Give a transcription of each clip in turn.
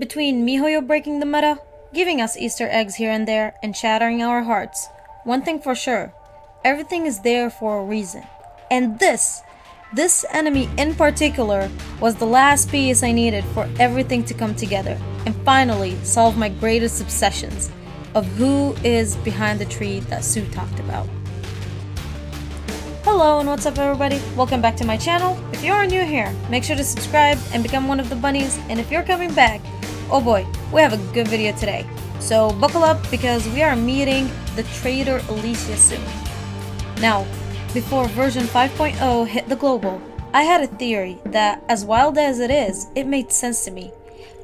Between Mihoyo breaking the meta, giving us Easter eggs here and there, and shattering our hearts, one thing for sure, everything is there for a reason. And this enemy in particular, was the last piece I needed for everything to come together, and finally solve my greatest obsessions of who is behind the tree that Sue talked about. Hello and what's up everybody, welcome back to my channel. If you are new here, make sure to subscribe and become one of the bunnies, and if you're coming back, oh boy, we have a good video today. So buckle up because we are meeting the traitor Alicia soon. Now, before version 5.0 hit the global, I had a theory that, as wild as it is, it made sense to me,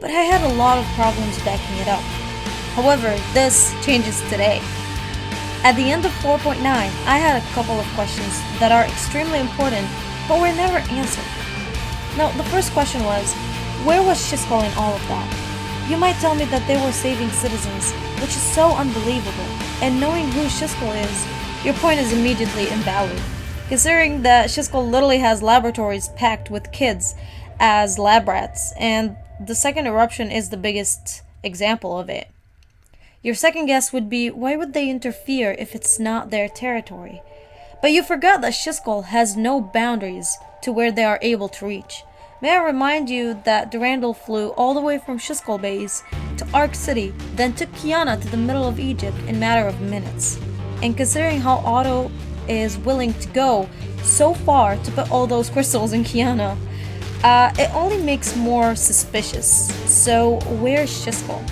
but I had a lot of problems backing it up. However, this changes today. At the end of 4.9, I had a couple of questions that are extremely important, but were never answered. Now, the first question was, where was Schicksal in all of that? You might tell me that they were saving citizens, which is so unbelievable, and knowing who Schicksal is, your point is immediately invalid, considering that Schicksal literally has laboratories packed with kids as lab rats, and the second eruption is the biggest example of it. Your second guess would be, why would they interfere if it's not their territory? But you forgot that Schicksal has no boundaries to where they are able to reach. May I remind you that Durandal flew all the way from Schicksal base to Ark City, then took Kiana to the middle of Egypt in a matter of minutes. And considering how Otto is willing to go so far to put all those crystals in Kiana, it only makes more suspicious. So where's Schicksal?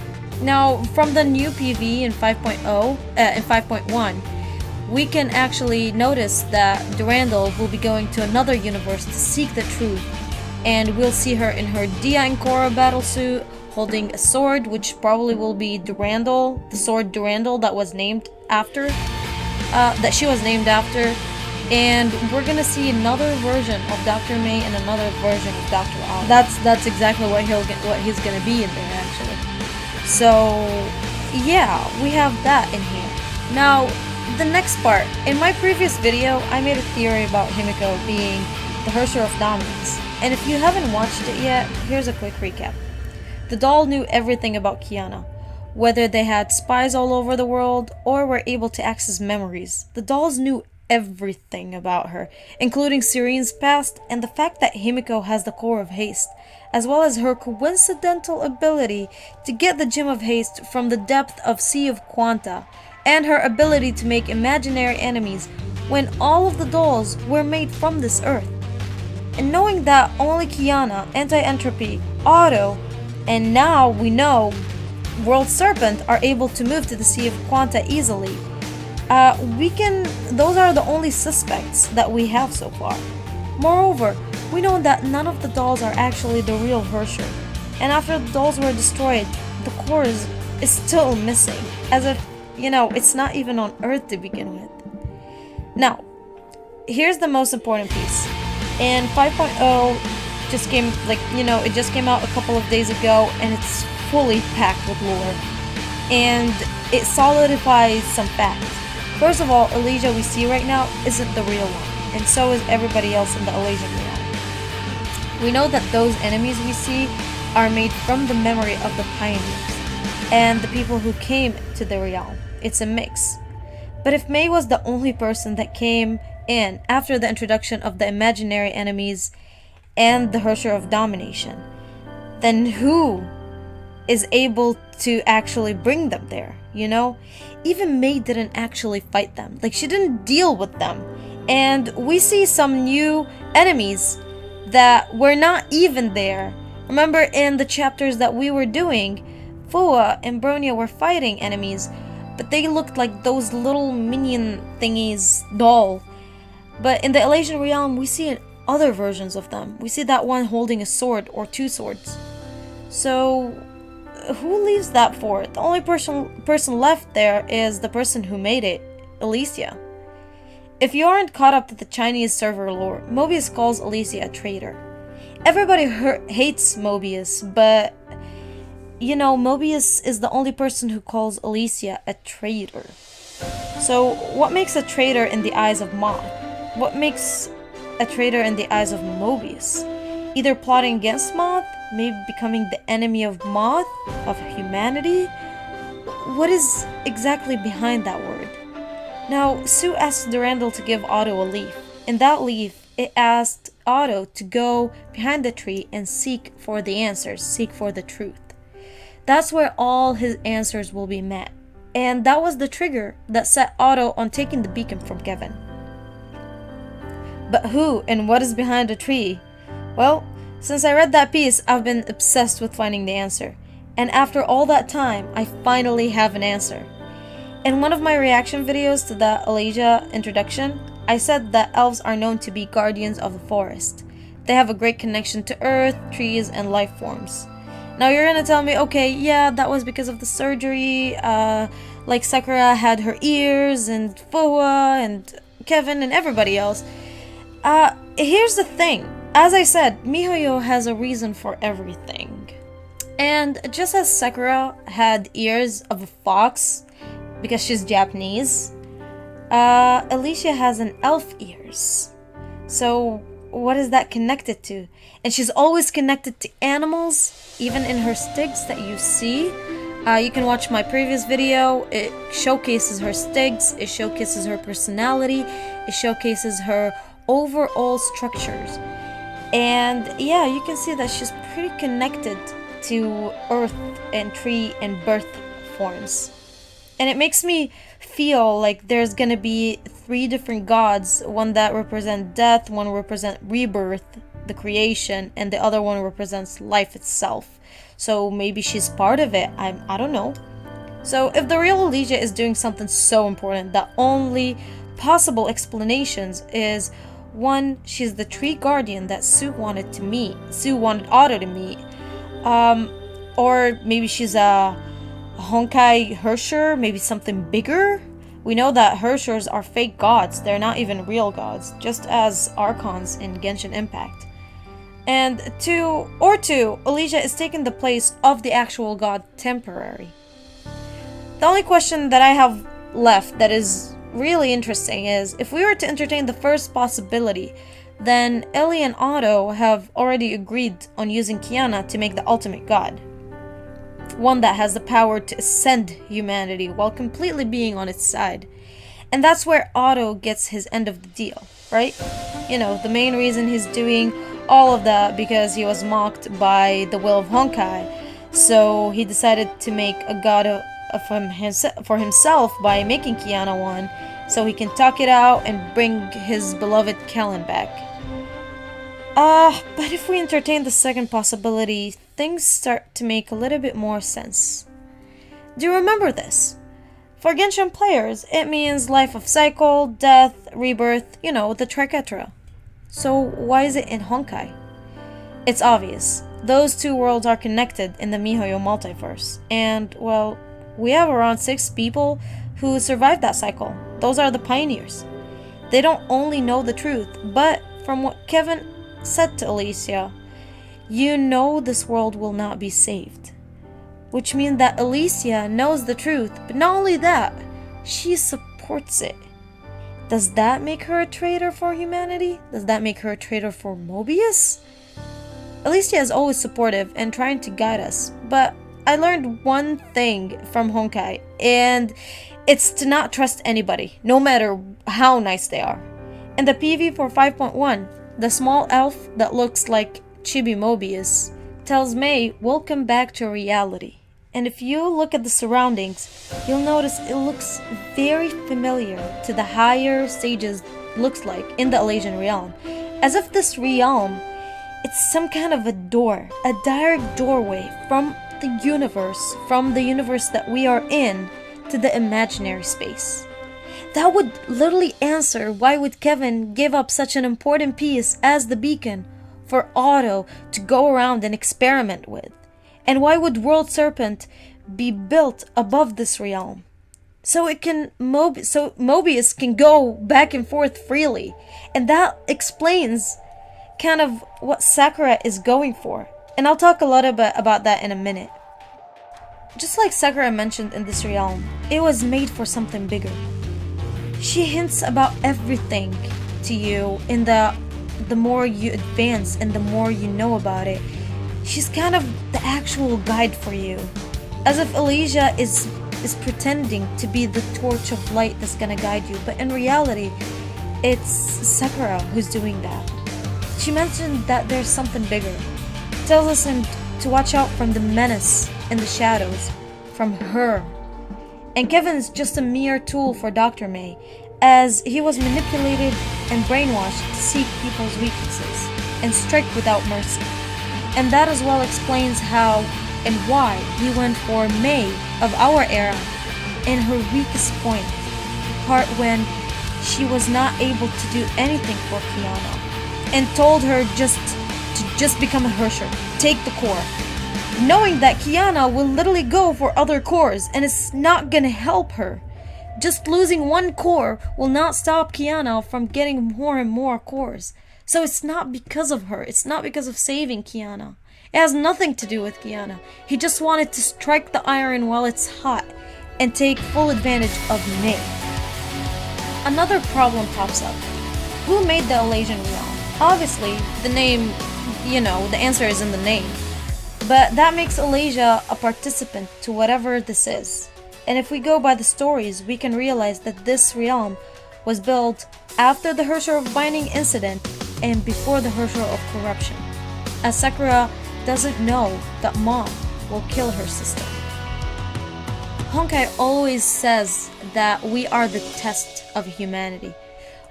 Now, from the new PV in 5.1, we can actually notice that Durandal will be going to another universe to seek the truth, and we'll see her in her Dia and Korra battlesuit, holding a sword, which probably will be Durandal, the sword Durandal that was named after. That she was named after, and we're gonna see another version of Dr. May and another version of Dr. Al. That's exactly what he's gonna be in there actually. So yeah, we have that in here. Now, the next part. In my previous video, I made a theory about Himeko being the Herrscher of Dominance, and if you haven't watched it yet, here's a quick recap. The doll knew everything about Kiana. Whether they had spies all over the world or were able to access memories, the dolls knew everything about her, including Serene's past and the fact that Himeko has the core of haste, as well as her coincidental ability to get the gem of haste from the depth of Sea of Quanta, and her ability to make imaginary enemies when all of the dolls were made from this earth. And knowing that only Kiana, Anti-Entropy, Otto, and now we know World Serpent are able to move to the Sea of Quanta easily, those are the only suspects that we have so far. Moreover, we know that none of the dolls are actually the real Herrscher, and after the dolls were destroyed, the core is still missing, as if, it's not even on Earth to begin with. Now, here's the most important piece. In 5.0, just came, it just came out a couple of days ago, and it's fully packed with lore, and it solidifies some facts. First of all, Alicia we see right now isn't the real one, and so is everybody else in the Elysian Realm. We know that those enemies we see are made from the memory of the pioneers and the people who came to the realm. It's a mix. But if May was the only person that came in after the introduction of the imaginary enemies and the Herrscher of Domination, then who is able to actually bring them there, Even May didn't actually fight them. She didn't deal with them. And we see some new enemies that were not even there. Remember in the chapters that we were doing, Fua and Bronya were fighting enemies, but they looked like those little minion thingies doll. But in the Elysian Realm, we see other versions of them. We see that one holding a sword or two swords. So who leaves that for? The only person left there is the person who made it, Alicia. If you aren't caught up to the Chinese server lore, Mobius calls Alicia a traitor. Everybody hates Mobius, but Mobius is the only person who calls Alicia a traitor. So what makes a traitor in the eyes of Moth? What makes a traitor in the eyes of Mobius? Either plotting against Moth maybe becoming the enemy of Moth, of humanity? What is exactly behind that word? Now, Sue asked Durandal to give Otto a leaf. In that leaf, it asked Otto to go behind the tree and seek for the answers, seek for the truth. That's where all his answers will be met. And that was the trigger that set Otto on taking the beacon from Kevin. But who and what is behind the tree? Well, since I read that piece, I've been obsessed with finding the answer. And after all that time, I finally have an answer. In one of my reaction videos to the Alicia introduction, I said that elves are known to be guardians of the forest. They have a great connection to earth, trees, and life forms. Now you're gonna tell me, okay, yeah, that was because of the surgery, like Sakura had her ears, and Fuwa, and Kevin, and everybody else. Here's the thing. As I said, MiHoYo has a reason for everything. And just as Sakura had ears of a fox, because she's Japanese, Alicia has an elf ears. So what is that connected to? And she's always connected to animals, even in her stigs that you see. You can watch my previous video. It showcases her stigs, it showcases her personality, it showcases her overall structures. And yeah, you can see that she's pretty connected to earth and tree and birth forms. And it makes me feel like there's gonna be 3 different gods, one that represents death, one represents rebirth, the creation, and the other one represents life itself. So maybe she's part of it, I don't know. So if the real Alicia is doing something so important, the only possible explanations is, 1, she's the tree guardian that Sue wanted to meet. Sue wanted Otto to meet. Or maybe she's a Honkai Hersher, maybe something bigger. We know that Hershers are fake gods, they're not even real gods, just as Archons in Genshin Impact. And 2, Alicia is taking the place of the actual god temporary. The only question that I have left that is really interesting is, if we were to entertain the first possibility, then Ellie and Otto have already agreed on using Kiana to make the ultimate god. One that has the power to ascend humanity while completely being on its side. And that's where Otto gets his end of the deal, right? You know, the main reason he's doing all of that because he was mocked by the will of Honkai. So he decided to make a god for himself by making Kiana one, so he can talk it out and bring his beloved Kellen back. But if we entertain the second possibility, things start to make a little bit more sense. Do you remember this? For Genshin players, it means life of cycle, death, rebirth, you know, the Triketra. So why is it in Honkai? It's obvious. Those 2 worlds are connected in the MiHoYo multiverse. And, well, we have around 6 people who survived that cycle. Those are the pioneers. They don't only know the truth, but from what Kevin said to Alicia, you know this world will not be saved. Which means that Alicia knows the truth, but not only that, she supports it. Does that make her a traitor for humanity? Does that make her a traitor for Mobius? Alicia is always supportive and trying to guide us, but I learned one thing from Honkai, and it's to not trust anybody, no matter how nice they are. In the PV for 5.1, the small elf that looks like Chibi Mobius tells May, welcome back to reality. And if you look at the surroundings, you'll notice it looks very familiar to the higher stages looks like in the Elysian Realm. As if this realm, it's some kind of a door, a direct doorway from the universe that we are in, to the imaginary space. That would literally answer why would Kevin give up such an important piece as the beacon for Otto to go around and experiment with. And why would World Serpent be built above this realm? So Mobius can go back and forth freely. And that explains kind of what Sakura is going for. And I'll talk a little bit about that in a minute. Just like Sakura mentioned in this realm, it was made for something bigger. She hints about everything to you in the more you advance and the more you know about it. she's kind of the actual guide for you. As if Alicia is pretending to be the torch of light that's gonna guide you, but in reality, it's Sakura who's doing that. She mentioned that there's something bigger. Tells us to watch out from the menace in the shadows, from her. And Kevin's just a mere tool for Dr. May, as he was manipulated and brainwashed to seek people's weaknesses and strike without mercy. And that as well explains how and why he went for May of our era in her weakest point, the part when she was not able to do anything for Kiana, and told her to become a Hersher, take the core, knowing that Kiana will literally go for other cores and it's not gonna help her. Just losing one core will not stop Kiana from getting more and more cores. So it's not because of her, it's not because of saving Kiana. It has nothing to do with Kiana. He just wanted to strike the iron while it's hot and take full advantage of May. Another problem pops up. Who made the Elysian Realm? Obviously, the name, the answer is in the name. But that makes Alicia a participant to whatever this is. And if we go by the stories, we can realize that this realm was built after the Hersher of Binding incident and before the Hersher of Corruption, as Sakura doesn't know that Mom will kill her sister. Honkai always says that we are the test of humanity.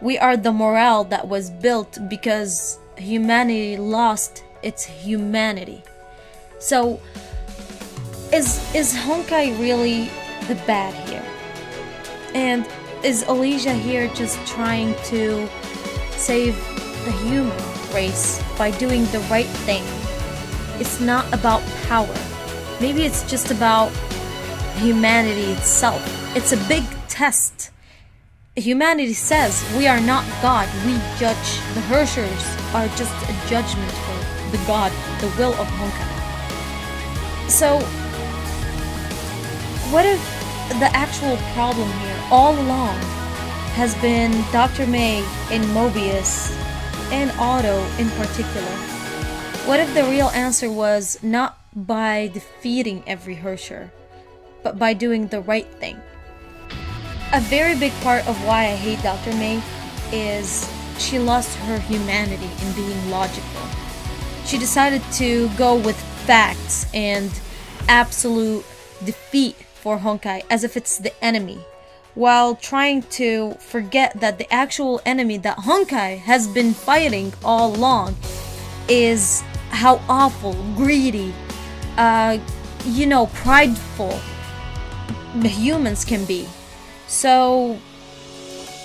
We are the morale that was built because humanity lost its humanity. So, is Honkai really the bad here? And is Alicia here just trying to save the human race by doing the right thing? It's not about power. Maybe it's just about humanity itself. It's a big test. Humanity says we are not God, we judge. The Hershers are just a judgment for the God, the will of Honkai. So, what if the actual problem here all along has been Dr. May and Mobius and Otto in particular? What if the real answer was not by defeating every Hersher, but by doing the right thing? A very big part of why I hate Dr. May is she lost her humanity in being logical. She decided to go with facts and absolute defeat for Honkai as if it's the enemy, while trying to forget that the actual enemy that Honkai has been fighting all along is how awful, greedy, prideful the humans can be. So,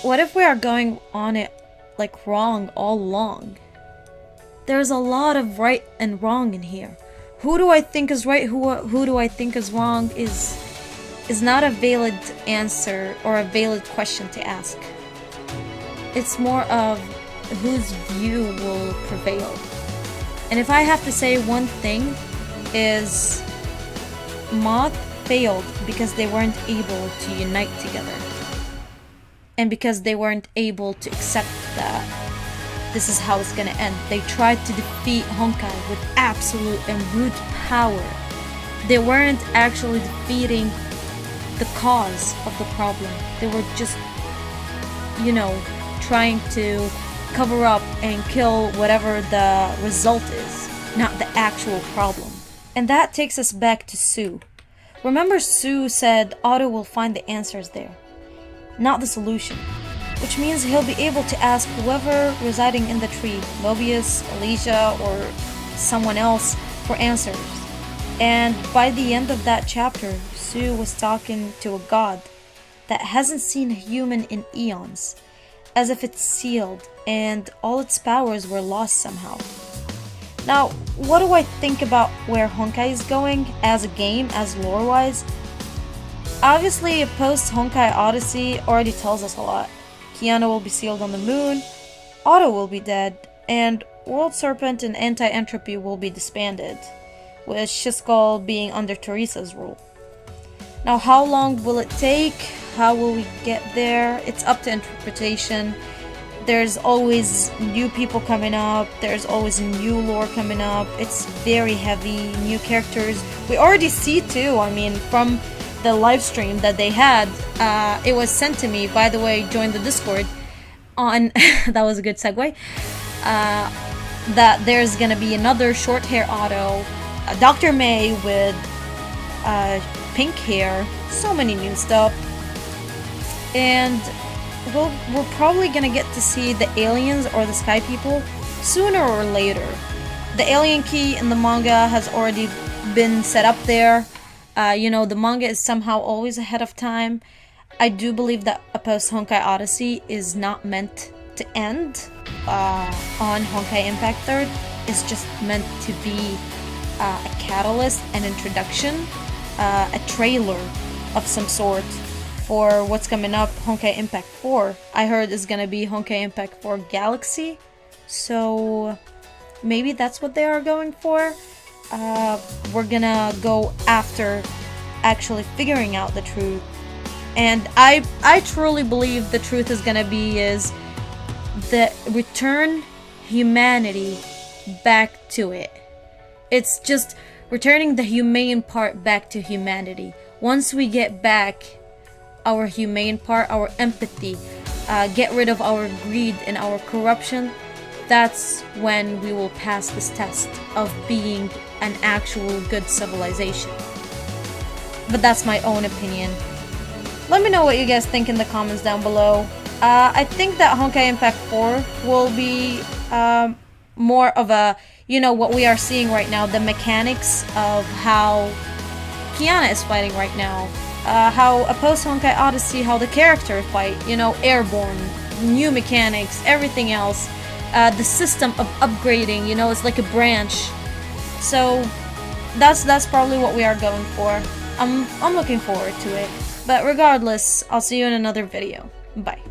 what if we are going on it like wrong all along? There's a lot of right and wrong in here. Who do I think is right, who do I think is wrong is not a valid answer or a valid question to ask. It's more of whose view will prevail. And if I have to say one thing, is Moth failed because they weren't able to unite together. And because they weren't able to accept that this is how it's gonna end. They tried to defeat Honkai with absolute and brute power. They weren't actually defeating the cause of the problem. They were just, trying to cover up and kill whatever the result is, not the actual problem. And that takes us back to Sue. Remember, Sue said Otto will find the answers there, not the solution. Which means he'll be able to ask whoever residing in the tree, Mobius, Alicia, or someone else, for answers. And by the end of that chapter, Sue was talking to a god that hasn't seen a human in eons, as if it's sealed and all its powers were lost somehow. Now, what do I think about where Honkai is going as a game, as lore-wise? Obviously, a post-Honkai Odyssey already tells us a lot. Kiana will be sealed on the moon, Otto will be dead, and World Serpent and Anti-Entropy will be disbanded, with Schicksal being under Teresa's rule. Now, how long will it take? How will we get there? It's up to interpretation. There's always new people coming up, there's always new lore coming up. It's very heavy, new characters. We already see too, I mean, from the live stream that they had, it was sent to me. By the way, join the Discord on that was a good segue. That there's gonna be another short hair Otto, Dr. May with pink hair, so many new stuff. And we're probably gonna get to see the aliens or the sky people sooner or later. The alien key in the manga has already been set up there. You know, the manga is somehow always ahead of time. I do believe that a post-Honkai Odyssey is not meant to end on Honkai Impact 3rd. It's just meant to be a catalyst, an introduction, a trailer of some sort for what's coming up. Honkai Impact 4, I heard, is gonna be Honkai Impact 4 Galaxy, so maybe that's what they are going for. We're gonna go after actually figuring out the truth, and I truly believe the truth is gonna be is the return humanity back to it. It's just returning the humane part back to humanity. Once we get back our humane part, our empathy, get rid of our greed and our corruption, that's when we will pass this test of being an actual good civilization. But that's my own opinion. Let me know what you guys think in the comments down below. I think that Honkai Impact 4 will be more of a, you know, what we are seeing right now, the mechanics of how Kiana is fighting right now. How a post-Honkai Odyssey, how the characters fight, you know, airborne, new mechanics, everything else. The system of upgrading, you know, it's like a branch. So that's probably what we are going for. I'm looking forward to it. But regardless, I'll see you in another video. Bye.